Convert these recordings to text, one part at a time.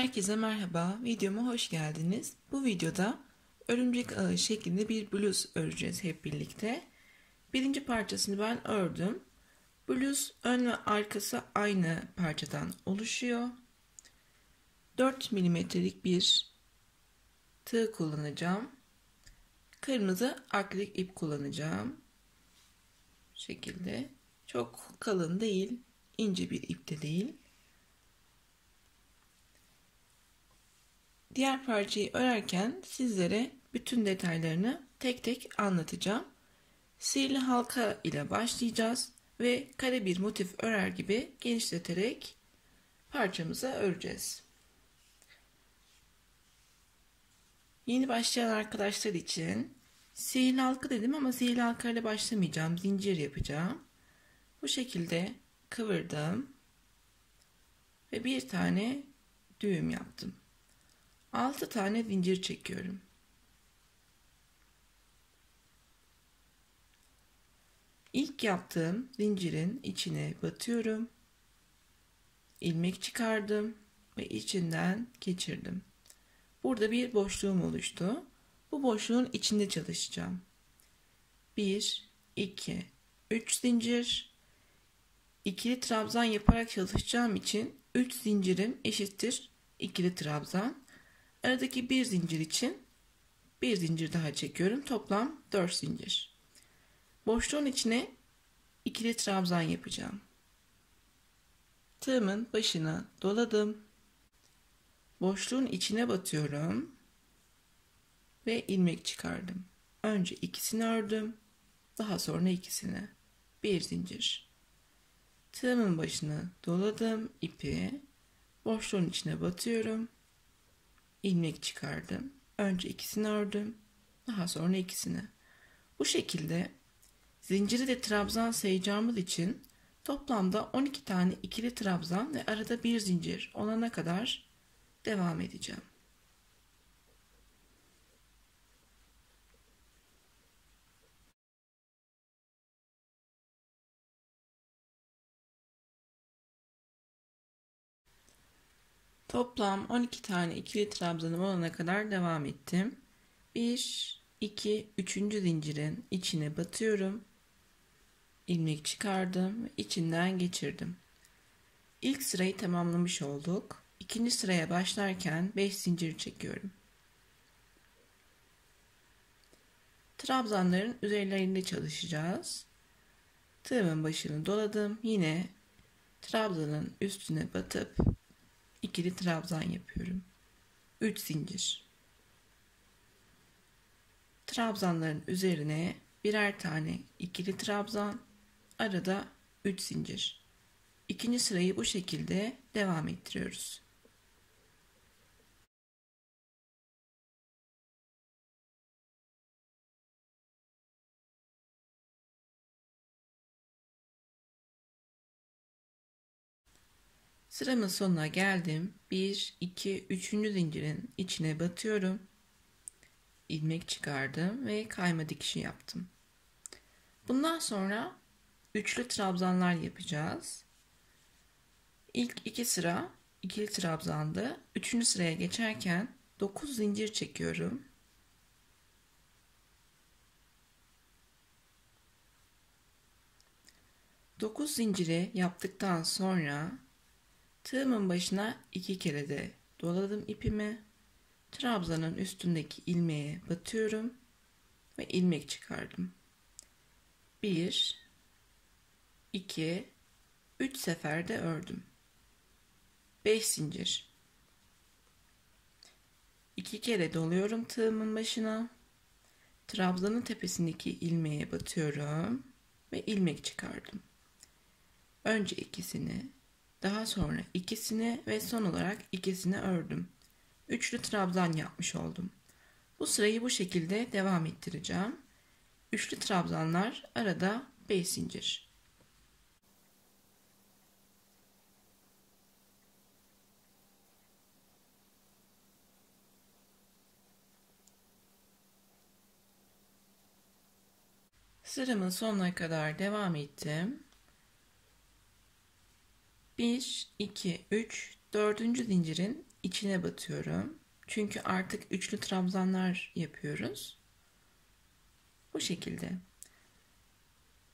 Herkese merhaba, videoma hoş geldiniz. Bu videoda örümcek ağı şeklinde bir bluz öreceğiz hep birlikte. Birinci parçasını ben ördüm. Bluz ön ve arkası aynı parçadan oluşuyor. 4 milimetrelik bir tığ kullanacağım. Kırmızı akrilik ip kullanacağım. Bu şekilde. Çok kalın değil, ince bir ip de değil. Diğer parçayı örerken sizlere bütün detaylarını tek tek anlatacağım. Sihirli halka ile başlayacağız ve kare bir motif örer gibi genişleterek parçamızı öreceğiz. Yeni başlayan arkadaşlar için sihirli halka dedim ama sihirli halka ile başlamayacağım. Zincir yapacağım. Bu şekilde kıvırdım ve bir tane düğüm yaptım. 6 tane zincir çekiyorum. İlk yaptığım zincirin içine batıyorum. İlmek çıkardım ve içinden geçirdim. Burada bir boşluğum oluştu. Bu boşluğun içinde çalışacağım. 1, 2, 3 zincir. İkili trabzan yaparak çalışacağım için 3 zincirim eşittir ikili trabzan. Aradaki bir zincir için bir zincir daha çekiyorum. Toplam 4 zincir. Boşluğun içine ikili trabzan yapacağım. Tığımın başına doladım. Boşluğun içine batıyorum ve ilmek çıkardım. Önce ikisini ördüm, daha sonra ikisini. Bir zincir. Tığımın başına doladım ipi. Boşluğun içine batıyorum. İlmek çıkardım. Önce ikisini ördüm, daha sonra ikisini. Bu şekilde zinciri de trabzan sayacağımız için toplamda 12 tane ikili trabzan ve arada bir zincir olana kadar devam edeceğim. Toplam 12 tane ikili trabzanım olana kadar devam ettim. 1, 2, 3. zincirin içine batıyorum. İlmek çıkardım ve içinden geçirdim. İlk sırayı tamamlamış olduk. İkinci sıraya başlarken 5 zincir çekiyorum. Trabzanların üzerlerinde çalışacağız. Tığımın başını doladım. Yine trabzanın üstüne batıp ikili trabzan yapıyorum. 3 zincir. Trabzanların üzerine birer tane ikili trabzan, arada 3 zincir. İkinci sırayı bu şekilde devam ettiriyoruz. Sıramın sonuna geldim. 1, 2, 3. zincirin içine batıyorum. İlmek çıkardım ve kayma dikişi yaptım. Bundan sonra üçlü trabzanlar yapacağız. İlk 2 sıra ikili trabzandı. 3. sıraya geçerken 9 zincir çekiyorum. Dokuz zinciri yaptıktan sonra tığımın başına 2 kere de doladım ipimi. Trabzanın üstündeki ilmeğe batıyorum ve ilmek çıkardım. 1, 2, 3 seferde ördüm. 5 zincir. 2 kere doluyorum tığımın başına. Trabzanın tepesindeki ilmeğe batıyorum ve ilmek çıkardım. Önce ikisini, daha sonra ikisini ve son olarak ikisini ördüm. Üçlü trabzan yapmış oldum. Bu sırayı bu şekilde devam ettireceğim. Üçlü trabzanlar, arada 5 zincir. Sıramın sonuna kadar devam ettim. 1, 2, 3, 4. zincirin içine batıyorum. Çünkü artık üçlü trabzanlar yapıyoruz. Bu şekilde.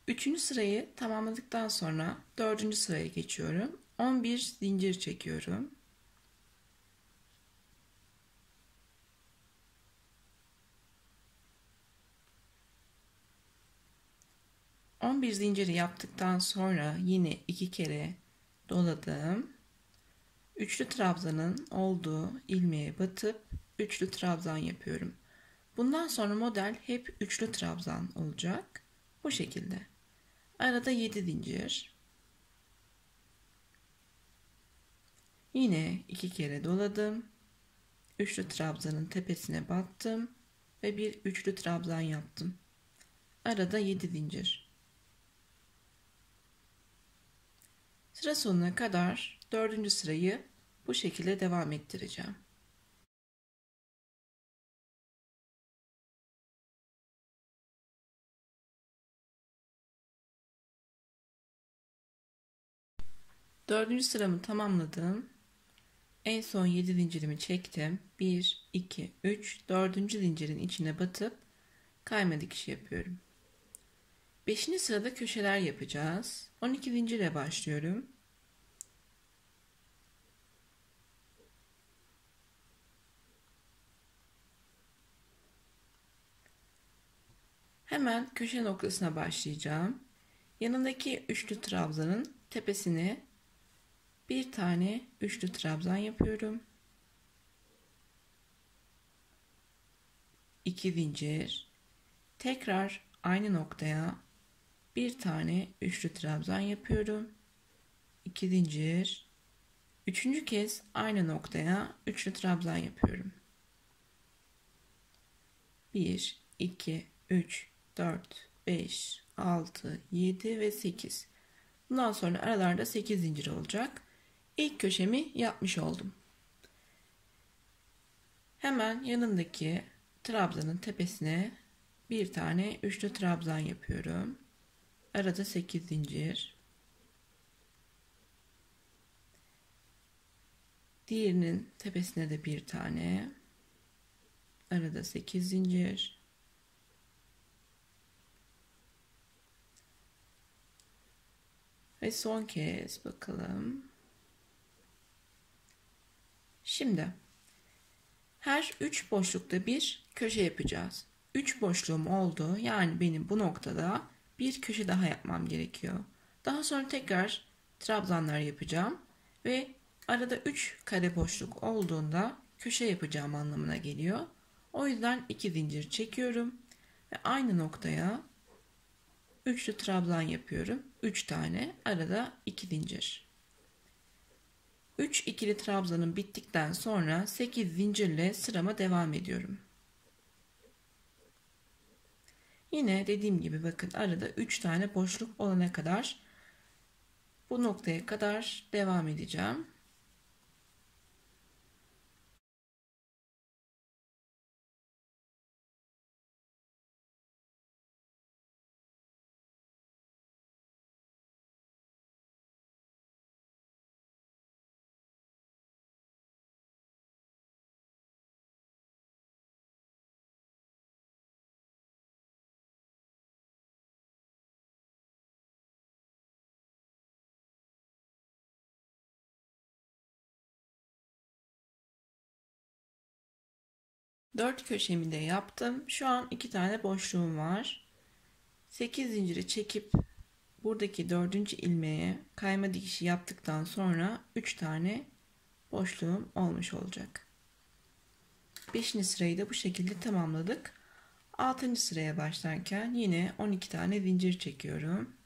Üçüncü sırayı tamamladıktan sonra dördüncü sıraya geçiyorum. 11 zincir çekiyorum. On bir zinciri yaptıktan sonra yine 2 kere doladım. Üçlü trabzanın olduğu ilmeğe batıp üçlü trabzan yapıyorum. Bundan sonra model hep üçlü trabzan olacak. Bu şekilde. Arada 7 zincir. Yine 2 kere doladım. Üçlü trabzanın tepesine battım ve bir üçlü trabzan yaptım. Arada 7 zincir. Sıra sonuna kadar dördüncü sırayı bu şekilde devam ettireceğim. Dördüncü sıramı tamamladım. En son 7 zincirimi çektim. 1, 2, 3, dördüncü zincirin içine batıp kayma dikişi yapıyorum. 5. sırada köşeler yapacağız. 12 zincirle başlıyorum. Hemen köşe noktasına başlayacağım. Yanındaki üçlü trabzanın tepesine bir tane üçlü trabzan yapıyorum. 2 zincir. Tekrar aynı noktaya bir tane üçlü trabzan yapıyorum. 2 zincir. Üçüncü kez aynı noktaya üçlü trabzan yapıyorum. 1, 2, 3, 4, 5, 6, 7 ve 8. Bundan sonra aralarda 8 zincir olacak. İlk köşemi yapmış oldum. Hemen yanındaki trabzanın tepesine bir tane üçlü trabzan yapıyorum. Arada 8 zincir. Diğerinin tepesine de bir tane. Arada 8 zincir. Ve son kez bakalım. Şimdi her 3 boşlukta bir köşe yapacağız. 3 boşluğum oldu. Yani benim bu noktada bir köşe daha yapmam gerekiyor. Daha sonra tekrar trabzanlar yapacağım ve arada 3 kare boşluk olduğunda köşe yapacağım anlamına geliyor. O yüzden 2 zincir çekiyorum ve aynı noktaya üçlü trabzan yapıyorum. 3 tane, arada 2 zincir. 3 ikili trabzanım bittikten sonra 8 zincirle sırama devam ediyorum. Yine dediğim gibi bakın arada 3 tane boşluk olana kadar bu noktaya kadar devam edeceğim. Dört köşemi de yaptım. Şu an 2 tane boşluğum var. 8 zinciri çekip buradaki 4. ilmeğe kayma dikişi yaptıktan sonra 3 tane boşluğum olmuş olacak. 5. sırayı da bu şekilde tamamladık. 6. sıraya başlarken yine 12 tane zincir çekiyorum.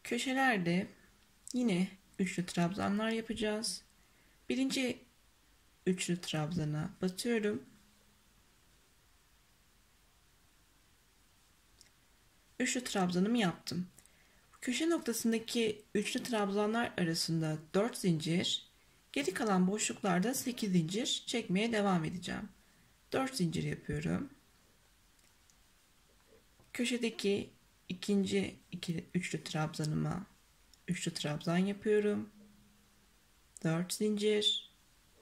Köşelerde yine üçlü trabzanlar yapacağız. Birinci üçlü trabzana batıyorum. Üçlü trabzanımı yaptım. Köşe noktasındaki üçlü trabzanlar arasında 4 zincir, geri kalan boşluklarda 8 zincir çekmeye devam edeceğim. 4 zincir yapıyorum. Köşedeki ikinci üçlü trabzanıma üçlü trabzan yapıyorum. 4 zincir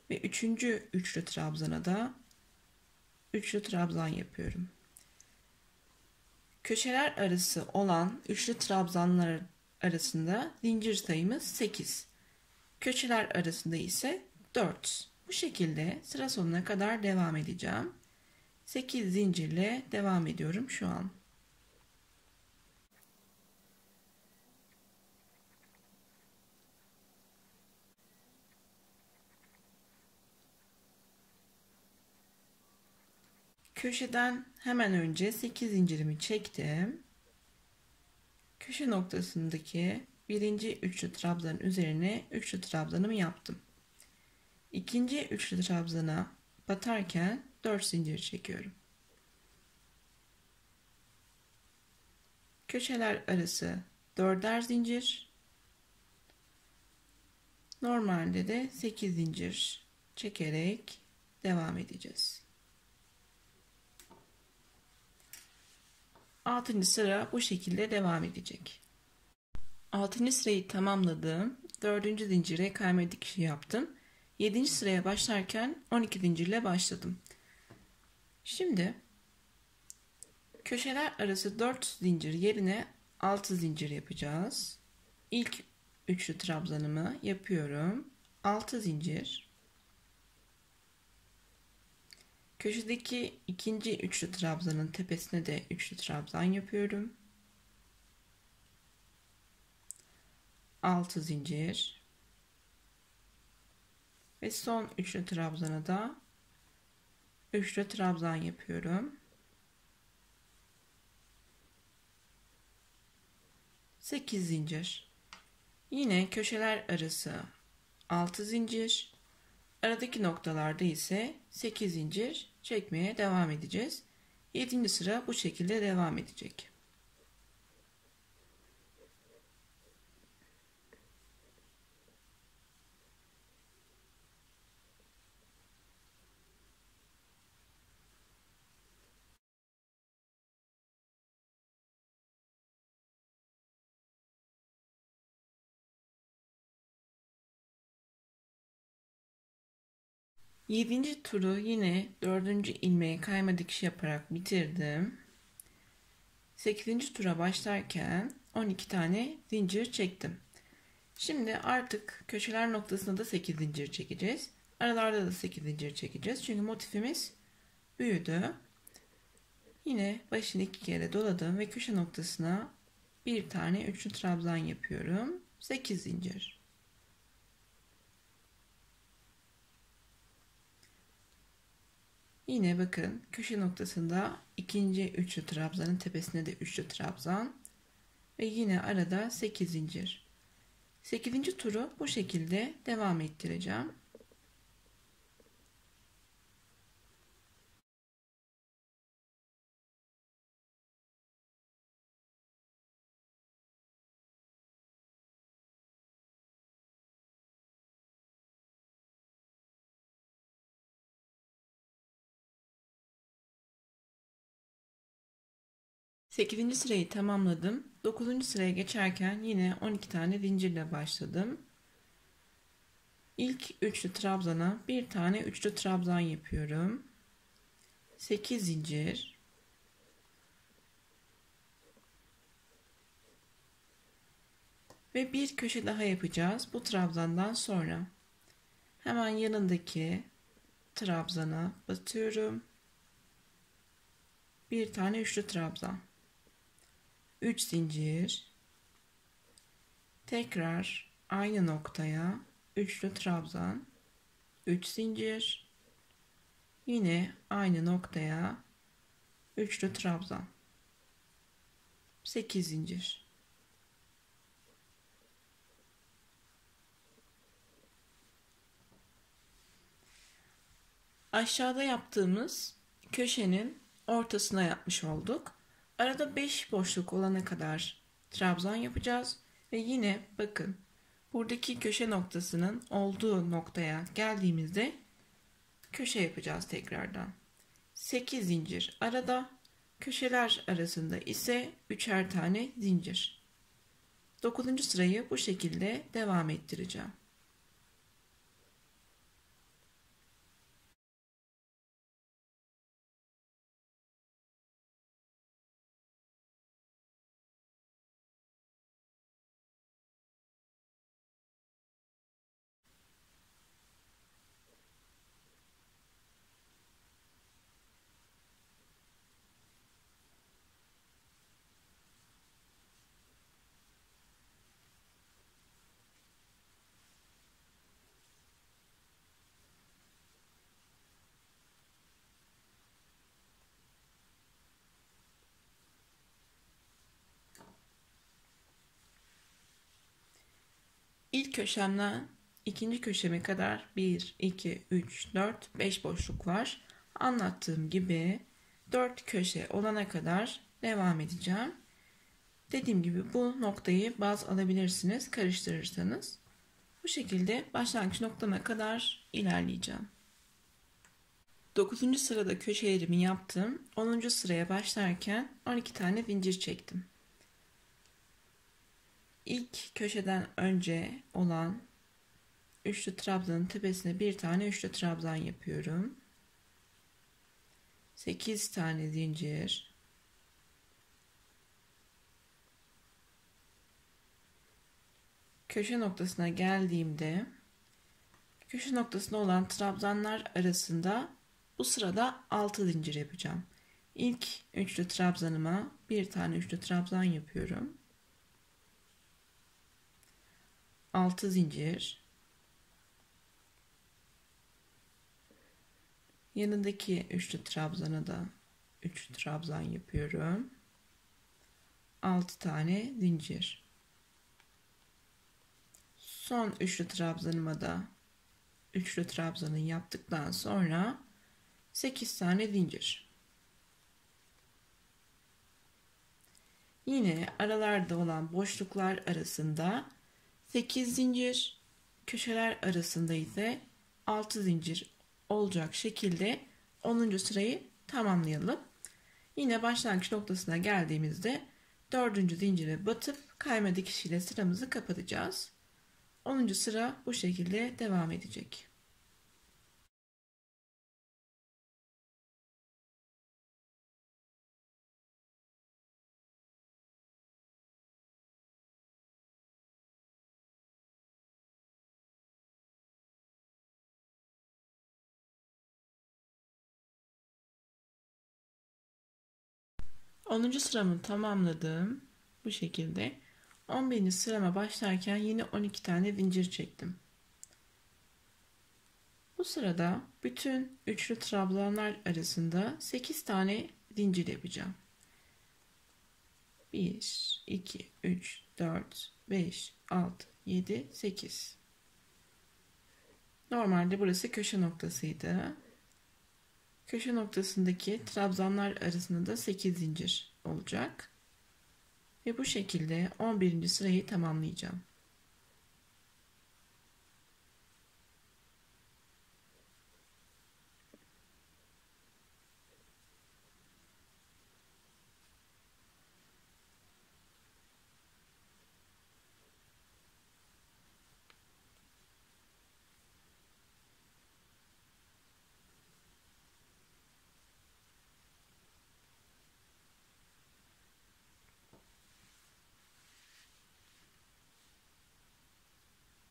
ve üçüncü üçlü trabzana da üçlü trabzan yapıyorum. Köşeler arası olan üçlü trabzanlar arasında zincir sayımız 8. Köşeler arasında ise 4. Bu şekilde sıra sonuna kadar devam edeceğim. 8 zincirle devam ediyorum şu an. Köşeden hemen önce 8 zincirimi çektim. Köşe noktasındaki birinci üçlü trabzanın üzerine üçlü trabzanımı yaptım. İkinci üçlü trabzana batarken 4 zincir çekiyorum. Köşeler arası 4'er zincir. Normalde de 8 zincir çekerek devam edeceğiz. 6. sıra bu şekilde devam edecek. 6. sırayı tamamladım. 4. zincire kayma dikişi yaptım. 7. sıraya başlarken 12 zincirle başladım. Şimdi köşeler arası 4 zincir yerine 6 zincir yapacağız. İlk üçlü trabzanımı yapıyorum. 6 zincir. Köşedeki ikinci üçlü trabzanın tepesine de üçlü trabzan yapıyorum. 6 zincir. Ve son üçlü trabzana da üçlü trabzan yapıyorum. 8 zincir. Yine köşeler arası 6 zincir. Aradaki noktalarda ise 8 zincir çekmeye devam edeceğiz. 7. sıra bu şekilde devam edecek. Yedinci turu yine 4. ilmeğe kayma dikişi yaparak bitirdim. 8. tura başlarken 12 tane zincir çektim. Şimdi artık köşeler noktasında da 8 zincir çekeceğiz. Aralarda da 8 zincir çekeceğiz. Çünkü motifimiz büyüdü. Yine başını 2 kere doladım ve köşe noktasına bir tane üçlü trabzan yapıyorum. 8 zincir. Yine bakın köşe noktasında ikinci üçlü trabzanın tepesine de üçlü trabzan ve yine arada 8 zincir. 8. turu bu şekilde devam ettireceğim. Sekizinci sırayı tamamladım. 9. sıraya geçerken yine 12 tane zincirle başladım. İlk üçlü trabzana bir tane üçlü trabzan yapıyorum. 8 zincir. Ve bir köşe daha yapacağız bu trabzandan sonra. Hemen yanındaki trabzana batıyorum. Bir tane üçlü trabzan. 3 zincir. Tekrar aynı noktaya üçlü trabzan. 3 zincir. Yine aynı noktaya üçlü trabzan. 8 zincir. Aşağıda yaptığımız köşenin ortasına yapmış olduk. Arada 5 boşluk olana kadar trabzan yapacağız ve yine bakın buradaki köşe noktasının olduğu noktaya geldiğimizde köşe yapacağız tekrardan. 8 zincir arada Köşeler arasında ise 3'er tane zincir. 9. sırayı bu şekilde devam ettireceğim. İlk köşemden ikinci köşeme kadar 1, 2, 3, 4, 5 boşluk var. Anlattığım gibi 4 köşe olana kadar devam edeceğim. Dediğim gibi bu noktayı baz alabilirsiniz karıştırırsanız. Bu şekilde başlangıç noktama kadar ilerleyeceğim. 9. sırada köşelerimi yaptım. 10. sıraya başlarken 12 tane zincir çektim. İlk köşeden önce olan üçlü trabzanın tepesine bir tane üçlü trabzan yapıyorum. 8 tane zincir. Köşe noktasına geldiğimde köşe noktasında olan trabzanlar arasında bu sırada 6 zincir yapacağım. İlk üçlü trabzanıma bir tane üçlü trabzan yapıyorum. 6 zincir. Yanındaki üçlü trabzana da 3 trabzan yapıyorum. 6 tane zincir. Son üçlü trabzanıma da üçlü trabzanı yaptıktan sonra 8 tane zincir. Yine aralarda olan boşluklar arasında 8 zincir, köşeler arasında ise 6 zincir olacak şekilde 10. sırayı tamamlayalım. Yine başlangıç noktasına geldiğimizde 4. zincire batıp kayma dikişiyle sıramızı kapatacağız. 10. sıra bu şekilde devam edecek. Onuncu sıramı tamamladım. Bu şekilde. 11. sırama başlarken yine 12 tane zincir çektim. Bu sırada bütün üçlü trabzanlar arasında 8 tane zincir yapacağım. 1, 2, 3, 4, 5, 6, 7, 8. Normalde burası köşe noktasıydı. Köşe noktasındaki trabzanlar arasında da 8 zincir olacak. Ve bu şekilde 11. sırayı tamamlayacağım.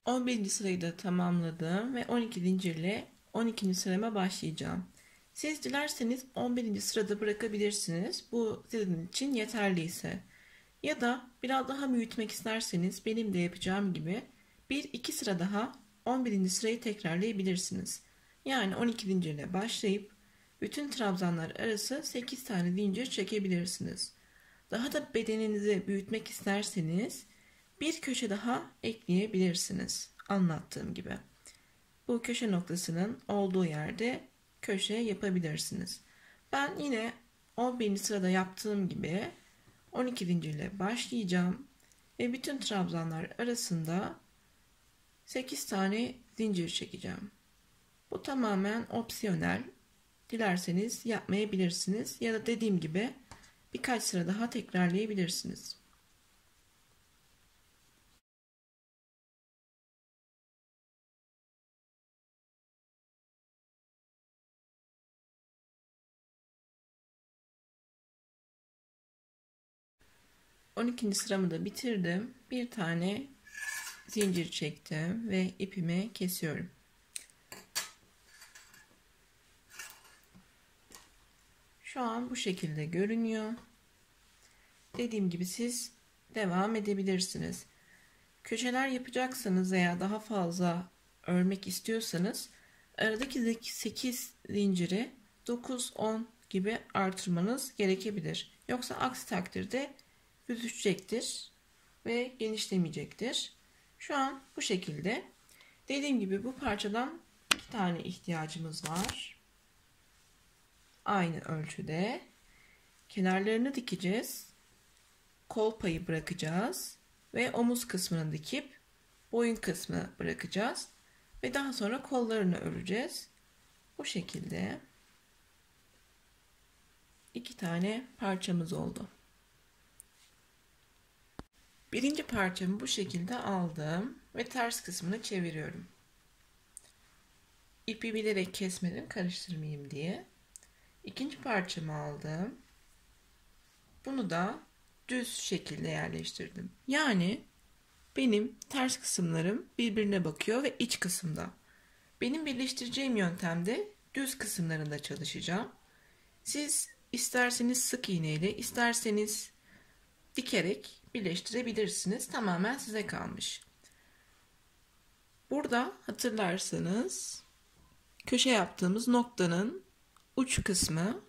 On birinci sırayı da tamamladım ve 12 zincirle 12. sırama başlayacağım. Siz dilerseniz 11. sırada bırakabilirsiniz. Bu sizin için yeterliyse. Ya da biraz daha büyütmek isterseniz benim de yapacağım gibi 1-2 sıra daha 11. sırayı tekrarlayabilirsiniz. Yani 12 zincirle başlayıp bütün trabzanlar arası 8 tane zincir çekebilirsiniz. Daha da bedeninizi büyütmek isterseniz bir köşe daha ekleyebilirsiniz. Anlattığım gibi. Bu köşe noktasının olduğu yerde köşe yapabilirsiniz. Ben yine 11. sırada yaptığım gibi 12 zincirle başlayacağım ve bütün trabzanlar arasında 8 tane zincir çekeceğim. Bu tamamen opsiyonel. Dilerseniz yapmayabilirsiniz ya da dediğim gibi Birkaç sıra daha tekrarlayabilirsiniz. On ikinci sıramı da bitirdim. Bir tane zincir çektim ve ipimi kesiyorum. Şu an bu şekilde görünüyor. Dediğim gibi siz devam edebilirsiniz. Köşeler yapacaksanız veya daha fazla örmek istiyorsanız aradaki 8 zinciri 9-10 gibi artırmanız gerekebilir. Yoksa aksi takdirde büzüşecektir ve genişlemeyecektir. Şu an bu şekilde. Dediğim gibi bu parçadan 2 tane ihtiyacımız var. Aynı ölçüde. Kenarlarını dikeceğiz. Kol payı bırakacağız. Ve omuz kısmını dikip boyun kısmını bırakacağız. Ve daha sonra kollarını öreceğiz. Bu şekilde 2 tane parçamız oldu. Birinci parçamı bu şekilde aldım ve ters kısmını çeviriyorum. İpi bilerek kesmedim, karıştırmayayım diye. İkinci parçamı aldım. Bunu da düz şekilde yerleştirdim. Yani benim ters kısımlarım birbirine bakıyor ve iç kısımda. Benim birleştireceğim yöntemde düz kısımlarında çalışacağım. Siz isterseniz sık iğneyle, isterseniz dikerek birleştirebilirsiniz. Tamamen size kalmış. Burada hatırlarsanız köşe yaptığımız noktanın uç kısmı,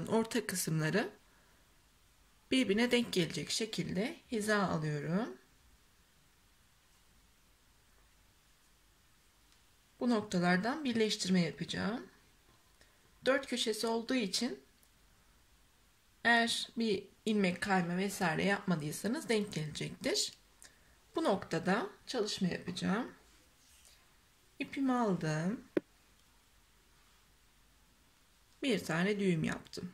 orta kısımları birbirine denk gelecek şekilde hiza alıyorum. Bu noktalardan birleştirme yapacağım. 4 köşesi olduğu için eğer bir ilmek kayma vesaire yapmadıysanız denk gelecektir. Bu noktada çalışma yapacağım. İpimi aldım. Bir tane düğüm yaptım.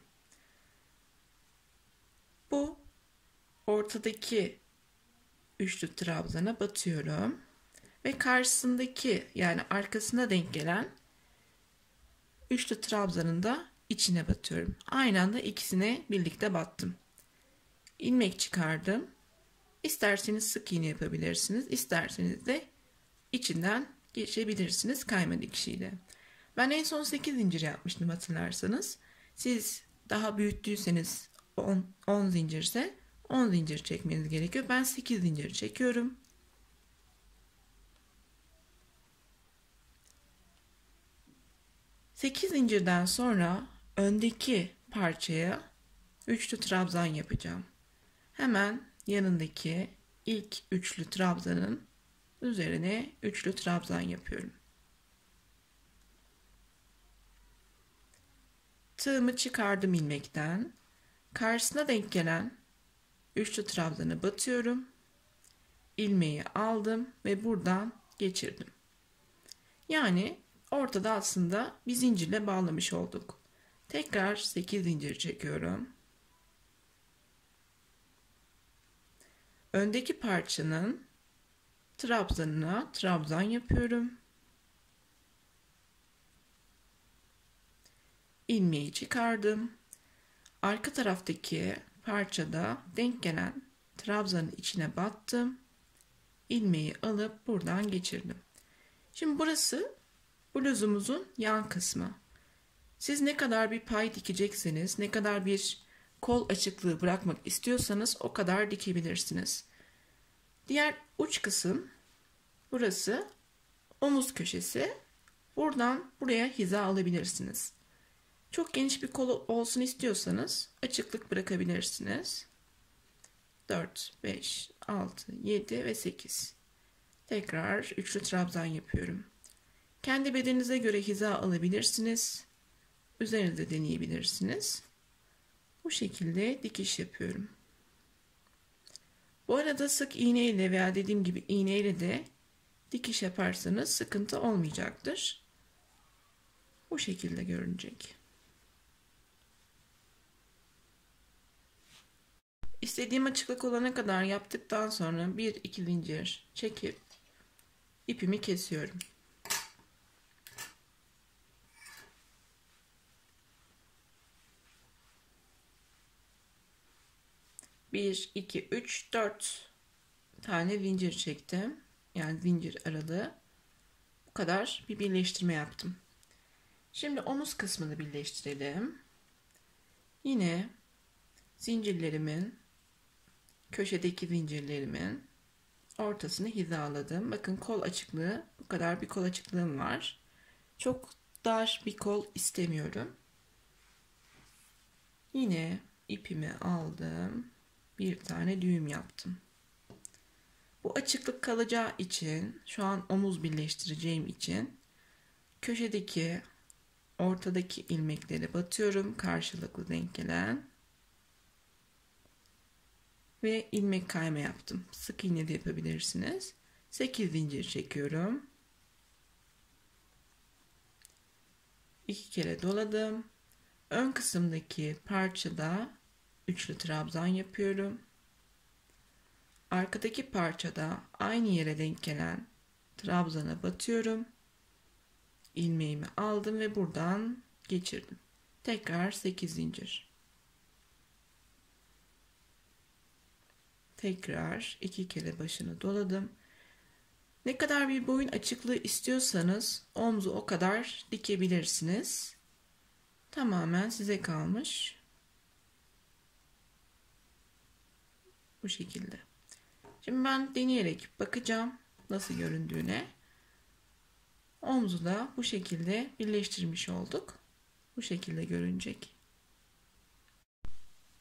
Bu ortadaki üçlü trabzana batıyorum ve karşısındaki yani arkasına denk gelen üçlü trabzanın da içine batıyorum. Aynı anda ikisine birlikte battım. İlmek çıkardım. İsterseniz sık iğne yapabilirsiniz, isterseniz de içinden geçebilirsiniz kayma dikişiyle. Ben en son 8 zincir yapmıştım hatırlarsanız. Siz daha büyüttüyseniz 10 zincirse 10 zincir çekmeniz gerekiyor. Ben 8 zincir çekiyorum. Sekiz zincirden sonra öndeki parçaya üçlü trabzan yapacağım. Hemen yanındaki ilk üçlü trabzanın üzerine üçlü trabzan yapıyorum. Tığımı çıkardım ilmekten. Karşısına denk gelen üçlü trabzanı batıyorum. İlmeği aldım ve buradan geçirdim. Yani ortada aslında bir zincirle bağlamış olduk. Tekrar 8 zincir çekiyorum. Öndeki parçanın trabzanına trabzan yapıyorum. İlmeği çıkardım. Arka taraftaki parçada denk gelen trabzanın içine battım. İlmeği alıp buradan geçirdim. Şimdi burası bluzumuzun yan kısmı. Siz ne kadar bir pay dikecekseniz, ne kadar bir kol açıklığı bırakmak istiyorsanız o kadar dikebilirsiniz. Diğer uç kısım burası omuz köşesi. Buradan buraya hiza alabilirsiniz. Çok geniş bir kol olsun istiyorsanız açıklık bırakabilirsiniz. 4, 5, 6, 7 ve 8. Tekrar üçlü trabzan yapıyorum. Kendi bedeninize göre hiza alabilirsiniz. Üzerinde deneyebilirsiniz. Bu şekilde dikiş yapıyorum. Bu arada sık iğne ile veya dediğim gibi iğne ile de dikiş yaparsanız sıkıntı olmayacaktır. Bu şekilde görünecek. İstediğim açıklık olana kadar yaptıktan sonra bir iki zincir çekip ipimi kesiyorum. Bir, iki, üç, dört tane zincir çektim. Yani zincir aralığı. Bu kadar bir birleştirme yaptım. Şimdi omuz kısmını birleştirelim. Yine zincirlerimin, köşedeki zincirlerimin ortasını hizaladım. Bakın kol açıklığı, bu kadar bir kol açıklığım var. Çok dar bir kol istemiyorum. Yine ipimi aldım. Bir tane düğüm yaptım. Bu açıklık kalacağı için, şu an omuz birleştireceğim için köşedeki, ortadaki ilmekleri batıyorum. Karşılıklı denk gelen. Ve ilmek kayma yaptım. Sık iğne de yapabilirsiniz. 8 zincir çekiyorum. 2 kere doladım. Ön kısımdaki parçada üçlü trabzan yapıyorum. Arkadaki parçada aynı yere denk gelen trabzana batıyorum. İlmeğimi aldım ve buradan geçirdim. Tekrar 8 zincir. Tekrar 2 kere başını doladım. Ne kadar bir boyun açıklığı istiyorsanız omzu o kadar dikebilirsiniz. Tamamen size kalmış. Bu şekilde. Şimdi ben deneyerek bakacağım nasıl göründüğüne. Omzu da bu şekilde birleştirmiş olduk. Bu şekilde görünecek.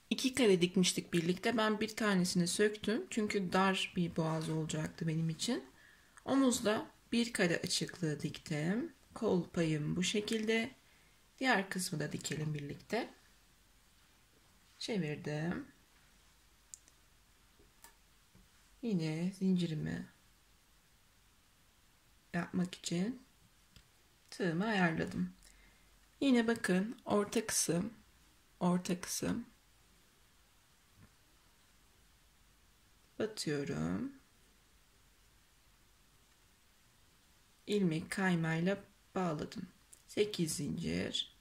2 kare dikmiştik birlikte. Ben bir tanesini söktüm. Çünkü dar bir boğaz olacaktı benim için. Omuzda bir kare açıklığı diktim. Kol payım bu şekilde. Diğer kısmı da dikelim birlikte. Çevirdim. Yine zincirimi yapmak için tığımı ayarladım. Yine bakın orta kısım batıyorum. İlmek kaymayla bağladım. 8 zincir.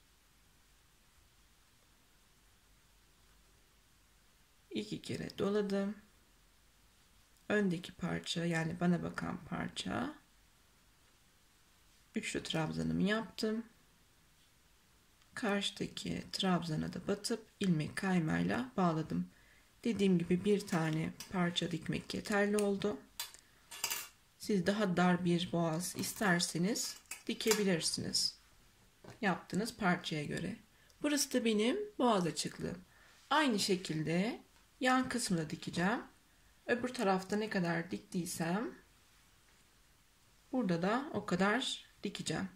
2 kere doladım. Öndeki parça, yani bana bakan parça, üçlü trabzanımı yaptım. Karşıdaki trabzana da batıp ilmek kaymayla bağladım. Dediğim gibi bir tane parça dikmek yeterli oldu. Siz daha dar bir boğaz isterseniz dikebilirsiniz. Yaptığınız parçaya göre. Burası da benim boğaz açıklığım. Aynı şekilde yan kısmını dikeceğim. Öbür tarafta ne kadar diktiysem burada da o kadar dikeceğim.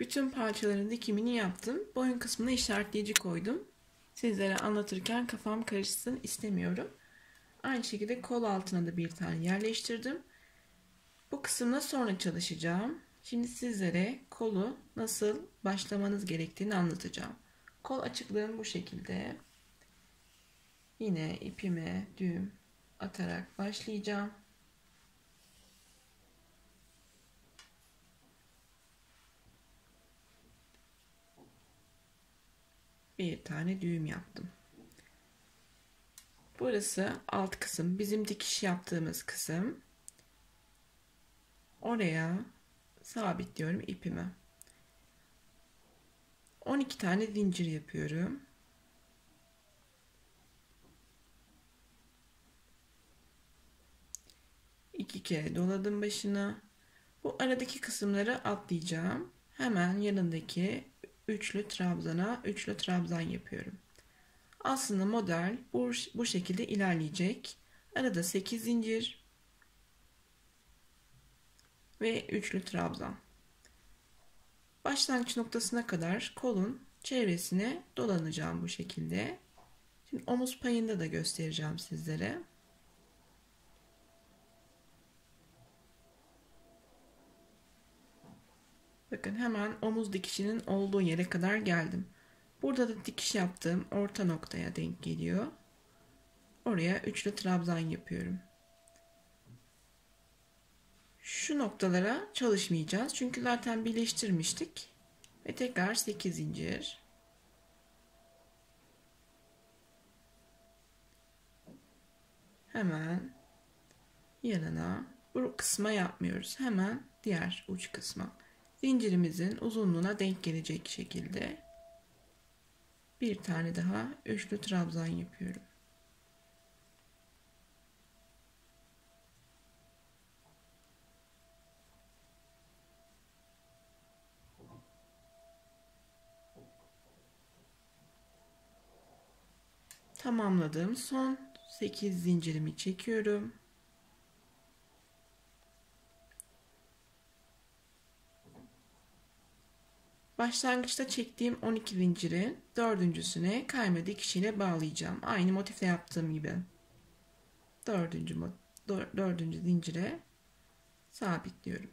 Bütün parçaların dikimini yaptım. Boyun kısmına işaretleyici koydum. Sizlere anlatırken kafam karışsın istemiyorum. Aynı şekilde kol altına da bir tane yerleştirdim. Bu kısımda sonra çalışacağım. Şimdi sizlere kolu nasıl başlamanız gerektiğini anlatacağım. Kol açıklığım bu şekilde. Yine ipime düğüm atarak başlayacağım. Bir tane düğüm yaptım. Burası alt kısım, bizim dikiş yaptığımız kısım. Oraya sabitliyorum ipimi. 12 tane zincir yapıyorum. İki kere doladım başına. Bu aradaki kısımları atlayacağım. Hemen yanındaki üçlü trabzana üçlü trabzan yapıyorum. Aslında model bu şekilde ilerleyecek. Arada 8 zincir ve üçlü trabzan. Başlangıç noktasına kadar kolun çevresine dolanacağım bu şekilde. Şimdi omuz payında da göstereceğim sizlere. Bakın hemen omuz dikişinin olduğu yere kadar geldim. Burada da dikiş yaptığım orta noktaya denk geliyor. Oraya üçlü trabzan yapıyorum. Şu noktalara çalışmayacağız. Çünkü zaten birleştirmiştik. Ve tekrar 8 zincir. Hemen yanına bu kısma yapmıyoruz. Hemen diğer uç kısma. Zincirimizin uzunluğuna denk gelecek şekilde bir tane daha üçlü trabzan yapıyorum. Tamamladım. Son 8 zincirimi çekiyorum. Başlangıçta çektiğim 12 zincirin dördüncüsüne kayma dikişiyle bağlayacağım. Aynı motifle yaptığım gibi. Dördüncü zincire sabitliyorum.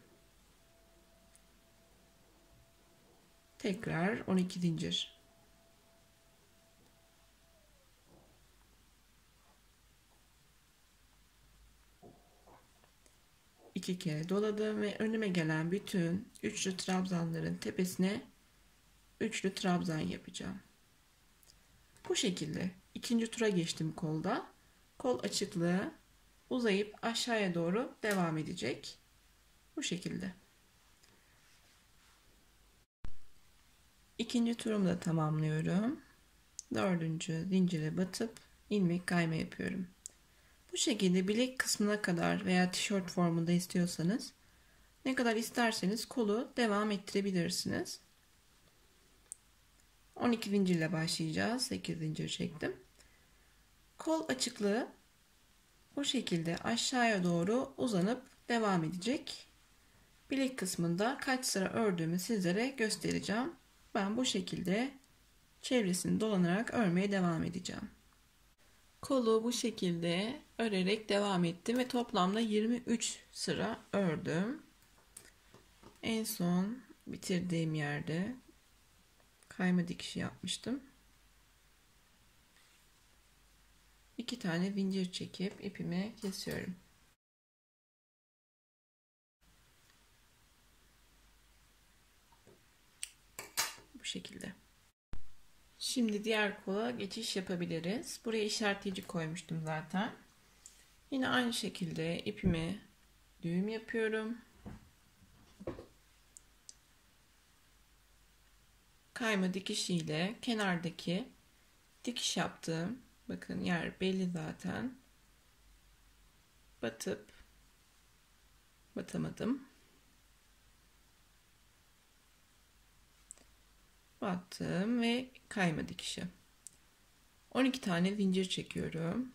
Tekrar 12 zincir. İki kere doladım ve önüme gelen bütün üçlü trabzanların tepesine üçlü trabzan yapacağım. Bu şekilde ikinci tura geçtim kolda. Kol açıklığı uzayıp aşağıya doğru devam edecek. Bu şekilde. İkinci turumu da tamamlıyorum. Dördüncü zincire batıp ilmek kayma yapıyorum. Bu şekilde bilek kısmına kadar veya tişört formunda istiyorsanız ne kadar isterseniz kolu devam ettirebilirsiniz. 12 zincirle başlayacağız. 8 zincir çektim. Kol açıklığı bu şekilde aşağıya doğru uzanıp devam edecek. Bilek kısmında kaç sıra ördüğümü sizlere göstereceğim. Ben bu şekilde çevresini dolanarak örmeye devam edeceğim. Kolu bu şekilde örerek devam ettim ve toplamda 23 sıra ördüm. En son bitirdiğim yerde kayma dikişi yapmıştım. 2 tane zincir çekip ipimi kesiyorum. Bu şekilde. Şimdi diğer kola geçiş yapabiliriz. Buraya işaretleyici koymuştum zaten. Yine aynı şekilde ipimi düğüm yapıyorum. Kayma dikişiyle kenardaki dikiş yaptığım, bakın yer belli zaten. Batıp batamadım. Battım ve kayma dikişi. 12 tane zincir çekiyorum.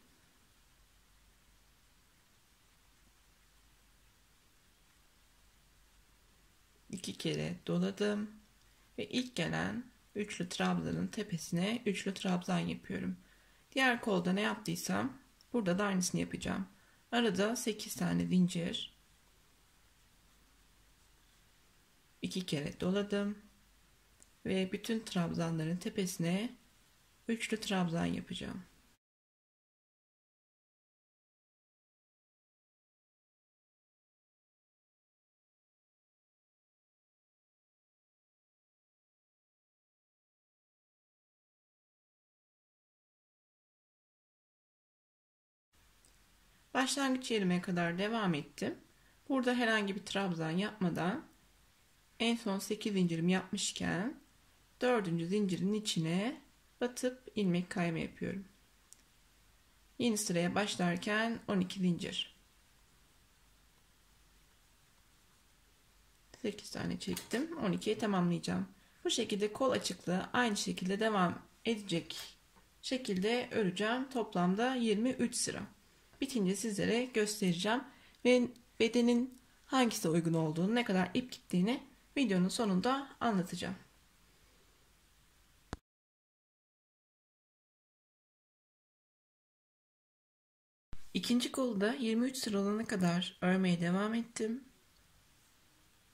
İki kere doladım ve ilk gelen üçlü trabzanın tepesine üçlü trabzan yapıyorum. Diğer kolda ne yaptıysam burada da aynısını yapacağım. Arada 8 tane zincir. 2 kere doladım ve bütün trabzanların tepesine üçlü trabzan yapacağım. Başlangıç yerime kadar devam ettim. Burada herhangi bir trabzan yapmadan en son 8 zincirimi yapmışken 4. zincirin içine batıp ilmek kayma yapıyorum. Yeni sıraya başlarken 12 zincir. 8 tane çektim. 12'yi tamamlayacağım. Bu şekilde kol açıklığı aynı şekilde devam edecek şekilde öreceğim. Toplamda 23 sıra. Bitince sizlere göstereceğim ve bedenin hangisi uygun olduğunu, ne kadar ip gittiğini videonun sonunda anlatacağım. İkinci kolu da 23 sıra olana kadar örmeye devam ettim.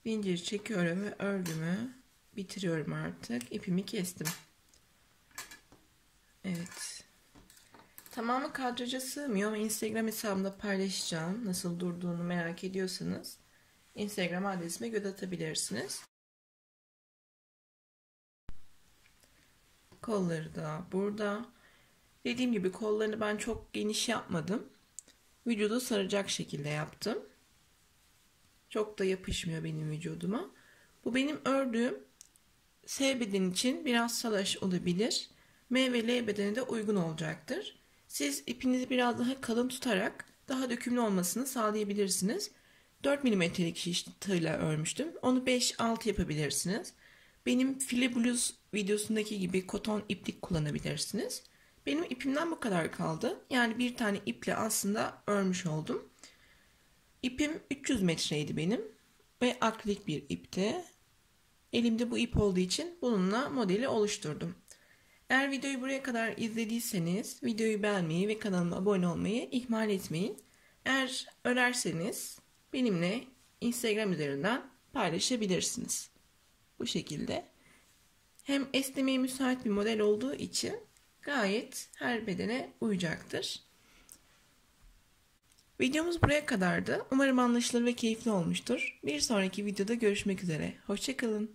Zincir çekiyorum ve örgümü bitiriyorum artık. İpimi kestim. Evet. Tamamı kadraja sığmıyor ama Instagram hesabımda paylaşacağım. Nasıl durduğunu merak ediyorsanız Instagram adresime göz atabilirsiniz. Kolları da burada. Dediğim gibi kollarını ben çok geniş yapmadım. Vücudu saracak şekilde yaptım. Çok da yapışmıyor benim vücuduma. Bu benim ördüğüm S beden için biraz salaş olabilir. M ve L bedene de uygun olacaktır. Siz ipinizi biraz daha kalın tutarak daha dökümlü olmasını sağlayabilirsiniz. 4 milimetrelik şiş tığla örmüştüm. Onu 5-6 yapabilirsiniz. Benim file bluz videosundaki gibi koton iplik kullanabilirsiniz. Benim ipimden bu kadar kaldı. Yani bir tane iple aslında örmüş oldum. İpim 300 metreydi benim ve akrilik bir ipti. Elimde bu ip olduğu için bununla modeli oluşturdum. Eğer videoyu buraya kadar izlediyseniz videoyu beğenmeyi ve kanalıma abone olmayı ihmal etmeyin. Eğer örerseniz benimle Instagram üzerinden paylaşabilirsiniz. Bu şekilde. Hem esnemeye müsait bir model olduğu için gayet her bedene uyacaktır. Videomuz buraya kadardı. Umarım anlaşılır ve keyifli olmuştur. Bir sonraki videoda görüşmek üzere. Hoşça kalın.